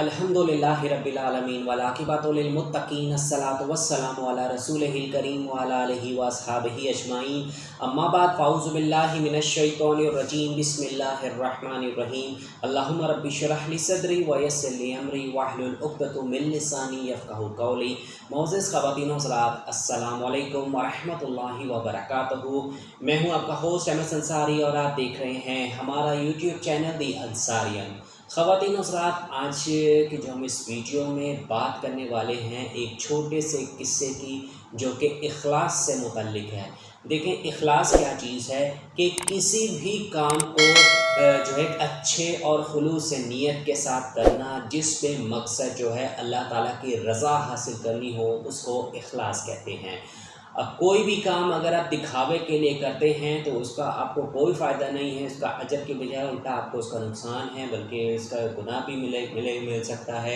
अल्हम्दुलिल्लाहि रब्बिल आलमीन वलाकिबतु लिल मुत्तकीन अस्सलातु वस्सलामु अला रसूलिहिल करीम व अला आलिहि व अस्हाबिहि अजमाइन अम्मा बाद फ़अऊज़ु बिल्लाहि मिनश शैतानिर रजीम बिस्मिल्लाहिर रहमानिर रहीम अल्लाहुम्मा रब्बि इश्रह ली सदरी व यस्सिर ली अमरी वहलुल उक़दतम मिन लिसानी यफ़क़हू क़ौली। मोअज़्ज़िज़ ख़वातीन व हज़रात, अस्सलामु अलैकुम व रहमतुल्लाहि व बरकातहू। मैं हूँ आपका होस्ट अहमद अंसारी और आप देख रहे हैं हमारा यूट्यूब चैनल दी अंसारियन। ख़वातीन व हज़रात, आज की जो हम इस वीडियो में बात करने वाले हैं एक छोटे से किस्से की जो कि इखलास से मुतल्लिक़ है। देखें, इखलास क्या चीज़ है कि किसी भी काम को जो है अच्छे और खुलूस से नीयत के साथ करना, जिस पे मकसद जो है अल्लाह ताला की रज़ा हासिल करनी हो, उसको इखलास कहते हैं। अब कोई भी काम अगर आप दिखावे के लिए करते हैं तो उसका आपको कोई फ़ायदा नहीं है, उसका अजर के बजाय उल्टा आपको उसका नुकसान है, बल्कि इसका गुनाह भी मिल सकता है,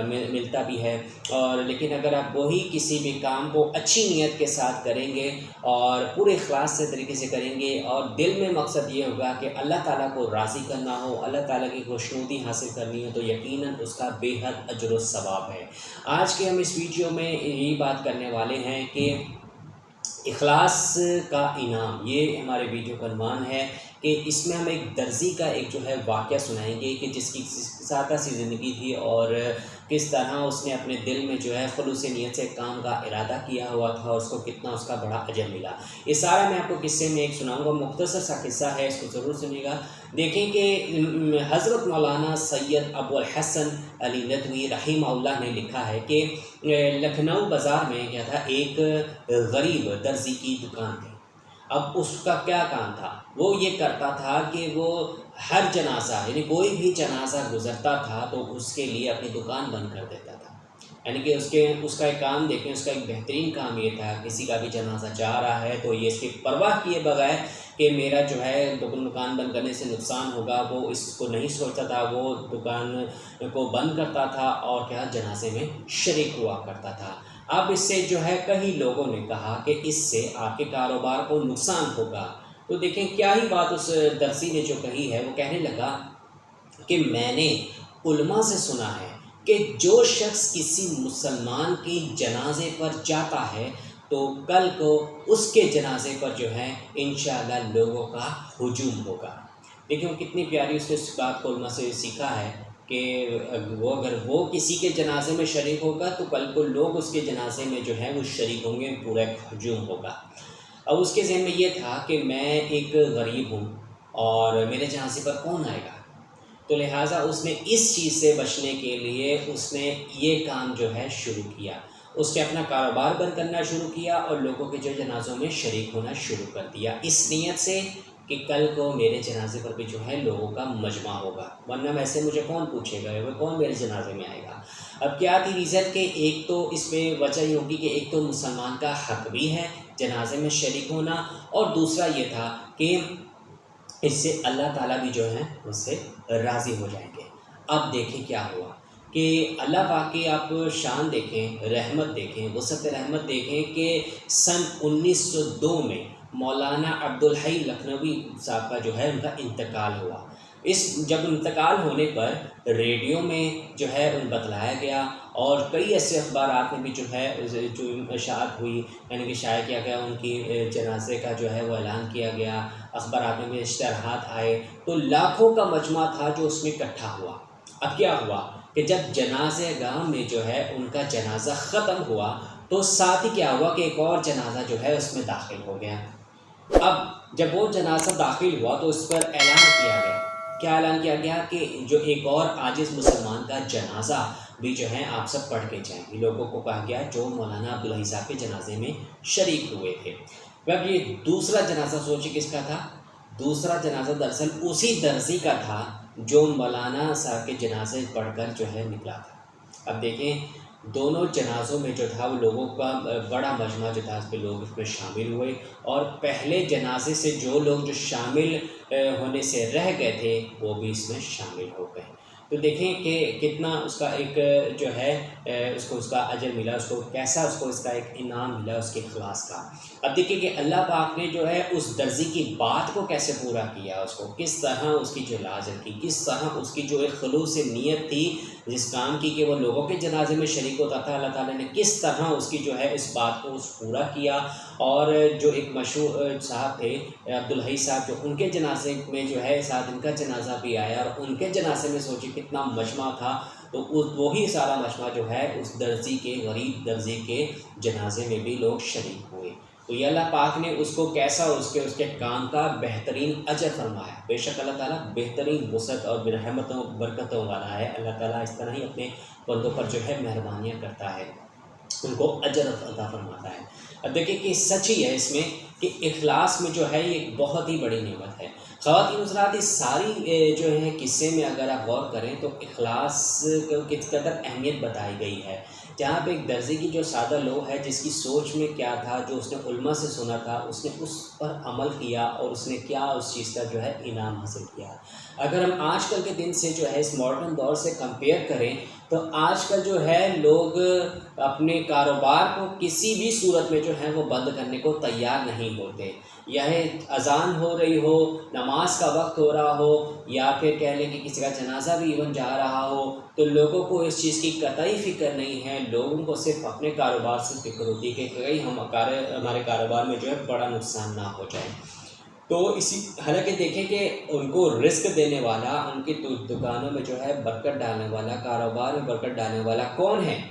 मिलता भी है। और लेकिन अगर आप वही किसी भी काम को अच्छी नीयत के साथ करेंगे और पूरे इखलास से तरीके से करेंगे और दिल में मकसद ये होगा कि अल्लाह ताला को राज़ी करना हो, अल्लाह ताला की खुशनुदी हासिल करनी हो, तो यकीनन उसका बेहद अजर व सवाब है। आज के हम इस वीडियो में यही बात करने वाले हैं कि इखलास का इनाम, ये हमारे वीडियो का उन्वान है कि इसमें हम एक दर्जी का एक जो है वाक़या सुनाएंगे कि जिसकी सादा सी ज़िंदगी थी और किस तरह उसने अपने दिल में जो है खुलूस नीयत से काम का इरादा किया हुआ था और उसको कितना उसका बड़ा अजर मिला। ये सारा मैं आपको किस्से में एक सुनाऊंगा, मुख्तसर सा किस्सा है, इसको ज़रूर सुनिएगा। देखें कि हज़रत मौलाना सैयद अबुल हसन अली नदवी रहिमहुल्लाह ने लिखा है कि लखनऊ बाज़ार में क्या था, एक गरीब दर्जी की दुकान थी। अब उसका क्या काम था, वो ये करता था कि वो हर जनाजा, यानी कोई भी जनाजा गुज़रता था तो उसके लिए अपनी दुकान बंद कर देता था। यानी कि उसका एक काम देखें, उसका एक बेहतरीन काम ये था, किसी का भी जनाजा जा रहा है तो ये इसकी परवाह किए बगैर कि मेरा जो है दुकान बंद करने से नुकसान होगा, वो इसको नहीं सोचता था। वो दुकान को बंद करता था और क्या जनाजे में शरीक हुआ करता था। अब इससे जो है कई लोगों ने कहा कि इससे आपके कारोबार को नुकसान होगा। तो देखें क्या ही बात उस दर्जी ने जो कही है, वो कहने लगा कि मैंने उलमा से सुना है कि जो शख्स किसी मुसलमान के जनाजे पर जाता है तो कल को उसके जनाजे पर जो है इंशाअल्लाह लोगों का हुजूम होगा। देखिए कितनी प्यारी उसने इस बात को उलमा से सीखा है कि अगर वो किसी के जनाजे में शरीक होगा तो कल को लोग उसके जनाजे में जो है वो शरीक होंगे, पूरा हुजूम होगा। अब उसके ज़हन में ये था कि मैं एक गरीब हूँ और मेरे जनाजे पर कौन आएगा, तो लिहाजा उसने इस चीज़ से बचने के लिए उसने ये काम जो है शुरू किया। उसने अपना कारोबार बंद करना शुरू किया और लोगों के जो जनाज़ों में शरीक होना शुरू कर दिया, इस नीयत से कि कल को मेरे जनाजे पर भी जो है लोगों का मजमा होगा, वरना वैसे मुझे कौन पूछेगा, वो कौन मेरे जनाजे में आएगा। अब क्या थी रीज़न कि एक तो इसमें वजह ये होगी कि एक तो मुसलमान का हक़ भी है जनाजे में शरीक होना, और दूसरा ये था कि इससे अल्लाह ताला भी जो है उससे राज़ी हो जाएंगे। अब देखें क्या हुआ कि अल्लाह पाक की आप शान देखें, रहमत देखें, वसअत रहमत देखें कि सन 1902 में मौलाना अब्दुल हई लखनवी साहब का जो है उनका इंतकाल हुआ। जब इंतकाल होने पर रेडियो में जो है उन बतलाया गया और कई ऐसे अखबारात में भी जो है जो इशाअत हुई, यानी कि शाया किया गया, उनकी जनाजे का जो है वो ऐलान किया गया, अखबारात में भी इश्तहारात आए, तो लाखों का मजमा था जो उसमें इकट्ठा हुआ। अब क्या हुआ कि जब जनाजे गाँव में जो है उनका जनाजा ख़त्म हुआ तो साथ ही क्या हुआ कि एक और जनाजा जो है उसमें दाखिल हो गया। अब जब वो जनाजा दाखिल हुआ तो उस पर ऐलान किया गया, क्या ऐलान किया गया कि जो एक और आजिज़ मुसलमान का जनाजा भी जो है आप सब पढ़ के जाएंगे। लोगों को कहा गया जो मौलाना अब्दुल हई साहब के जनाजे में शरीक हुए थे। अब ये दूसरा जनाजा सोचिए किसका था, दूसरा जनाजा दरअसल उसी दर्जी का था जो मौलाना साहब के जनाजे पढ़कर जो है निकला था। अब देखें दोनों जनाज़ों में जो था वो लोगों का बड़ा मजमा जो था, उस पर लोग इसमें शामिल हुए और पहले जनाजे से जो लोग जो शामिल होने से रह गए थे वो भी इसमें शामिल हो गए। तो देखें कि कितना उसका एक जो है उसको उसका अजर मिला, उसको कैसा उसको इसका एक इनाम मिला उसके इखलास का। अब देखिए कि अल्लाह पाक ने जो है उस दर्जी की बात को कैसे पूरा किया, उसको किस तरह उसकी जो लाज रखी, किस तरह उसकी जो एक खलूस नीयत थी جس کام کی کہ وہ لوگوں کے جنازے میں شریک ہوتا تھا، اللہ تعالیٰ نے کس طرح اس کی جو ہے اس بات کو پورا کیا۔ اور جو ایک مشہور صاحب تھے عبدالحی صاحب، جو ان کے جنازے میں جو ہے ساتھ ان کا جنازہ بھی آیا، اور ان کے جنازے میں سوچی کتنا مجمع تھا، تو وہی سارا مجمع جو ہے اس درزی کے، غریب درزی کے جنازے میں بھی لوگ شریک ہوئے۔ تو یہ اللہ پاک نے اس کو کیسا اس کے کام کا بہترین اجر فرمایا۔ بے شک اللہ تعالیٰ بہترین وسعت اور رحمتوں برکتوں والا ہے۔ اللہ تعالیٰ اس طرح ہی اپنے بندوں پر جو ہے مہربانیاں کرتا ہے، ان کو اجر عطا فرماتا ہے۔ اب دیکھیں کہ سچ ہی ہے اس میں کہ اخلاص میں جو ہے یہ ایک بہت ہی بڑی نعمت ہے۔ خواتین حضرات، اس ساری جو ہے قصے میں اگر آپ غور کریں تو اخلاص کو کس قدر اہمیت بتائی گئی ہے۔ جہاں پہ ایک درزی کی جو سادہ لوگ ہے، جس کی سوچ میں کیا تھا، جو اس نے علماء سے سنا تھا، اس نے اس پر عمل کیا اور اس نے کیا اس چیز کا جو ہے انعام حاصل کیا۔ اگر ہم آج کل کے دن سے جو ہے اس ماڈرن دور سے کمپیئر کریں تو آج کل جو ہے لوگ اپنے کاروبار کو کسی بھی صورت میں جو ہے وہ بند کرنے کو تیار نہیں ہوتے۔ یہ اذان ہو رہی ہو، نماز کا وقت ہو رہا ہو، یا پھر کہہ لیں کہ کسی کا جنازہ بھی ایون جا رہا ہو، تو لوگوں کو اس چیز کی قطعی فکر نہیں ہے۔ لوگوں کو صرف اپنے کاروبار سے فکر ہوتی ہے کہ کہیں ہمارے کاروبار میں جو ہے بڑا نقصان نہ ہو جائے۔ تو حالانکہ دیکھیں کہ ان کو رزق دینے والا، ان کی دکانوں میں جو ہے برکت ڈالنے والا، کاروبار میں برکت ڈالنے والا کون ہے؟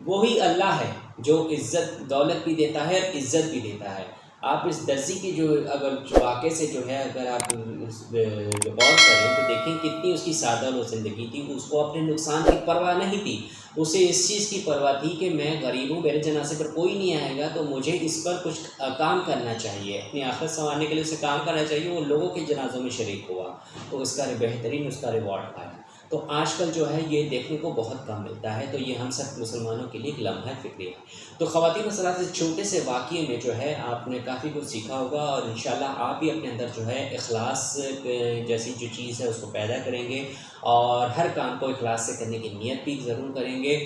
وہی اللہ ہے، جو عزت دولت بھی دیتا ہے، عزت بھی دیتا ہے۔ آپ اس درزی کی جو اگر واقعے سے جو ہے اگر آپ غور کریں تو دیکھیں کتنی اس کی سادہ و زندگی تھی۔ اس کو اپنے نقصان کی پرواہ نہیں تھی، اسے اس چیز کی پرواہ تھی کہ میں غریب ہوں، میرے جنازے پر کوئی نہیں آئے گا تو مجھے اس پر کچھ کام کرنا چاہیے، اپنی آخرت سنوارنے کے لیے اسے کام کرنا چاہیے۔ وہ لوگوں کے جنازوں میں شریک ہوا تو اس کا بہترین اس کا ریوارڈ پایا۔ تو آج کل جو ہے یہ دیکھنے کو بہت کم ملتا ہے، تو یہ ہم سب مسلمانوں کے لیے ایک لمحہ فکری ہے۔ تو خواتین حضرات، اس چھوٹے سے واقعے میں جو ہے آپ نے کافی کچھ سیکھا ہوگا، اور انشاءاللہ آپ بھی اپنے اندر جو ہے اخلاص جیسی جو چیز ہے اس کو پیدا کریں گے، اور ہر کام کو اخلاص سے کرنے کی نیت بھی ضرور کریں گے۔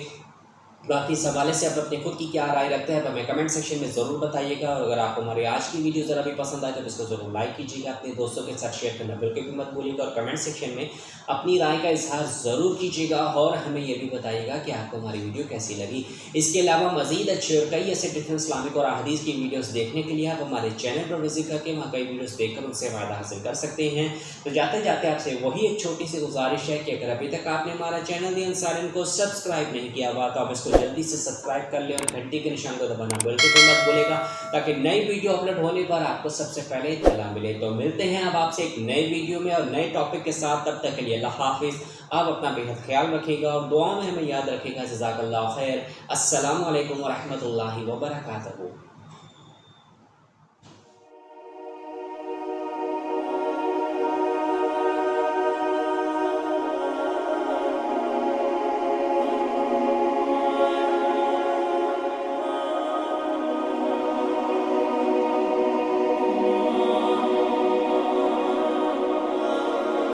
باقی اس حوالے سے آپ اپنی خود کی کیا رائے رکھتے ہیں ہمیں کمنٹ سیکشن میں ضرور بتائیے گا، اور اگر آپ کو ہماری آج کی ویڈیو ذرا بھی پسند آئے تو اس کو ضرور لائک کیجیے گا، اپنے دوستوں کے ساتھ شیئر کرنا بالکل بھی مت بھولیے گا، اور کمنٹ سیکشن میں اپنی رائے کا اظہار ضرور کیجیے گا، اور ہمیں یہ بھی بتائیے گا کہ آپ کو ہماری ویڈیو کیسی لگی۔ اس کے علاوہ مزید اچھے اور کئی ایسے ڈفرینٹ اسلامک اور احادیث کی ویڈیوز دیکھنے کے لیے آپ ہمارے چینل پر وزٹ کر کے وہاں کئی ویڈیوز دیکھ کر ان سے فائدہ حاصل کر سکتے ہیں۔ تو جاتے جاتے آپ سے وہی ایک چھوٹی سی گزارش ہے کہ اگر ابھی تک آپ نے ہمارا چینل دی انصارین کو سبسکرائب نہیں کیا ہوا تو آپ اس کو جلدی سے سبسکرائب کر لیں، اور گھنٹی کے نشان کو دبانا بالکل بھی مت بھولے گا، تاکہ نئی ویڈیو اپلوڈ ہونے پر آپ کو سب سے پہلے اطلاع ملے۔ تو ملتے ہیں اب آپ سے ایک نئی ویڈیو میں اور نئے ٹاپک کے ساتھ، تب تک کے لیے اللہ حافظ۔ آپ اپنا بے حد خیال رکھیے گا اور دعاؤں میں ہمیں یاد رکھے گا۔ جزاک اللہ خیر۔ السلام علیکم ورحمۃ اللہ وبرکاتہ۔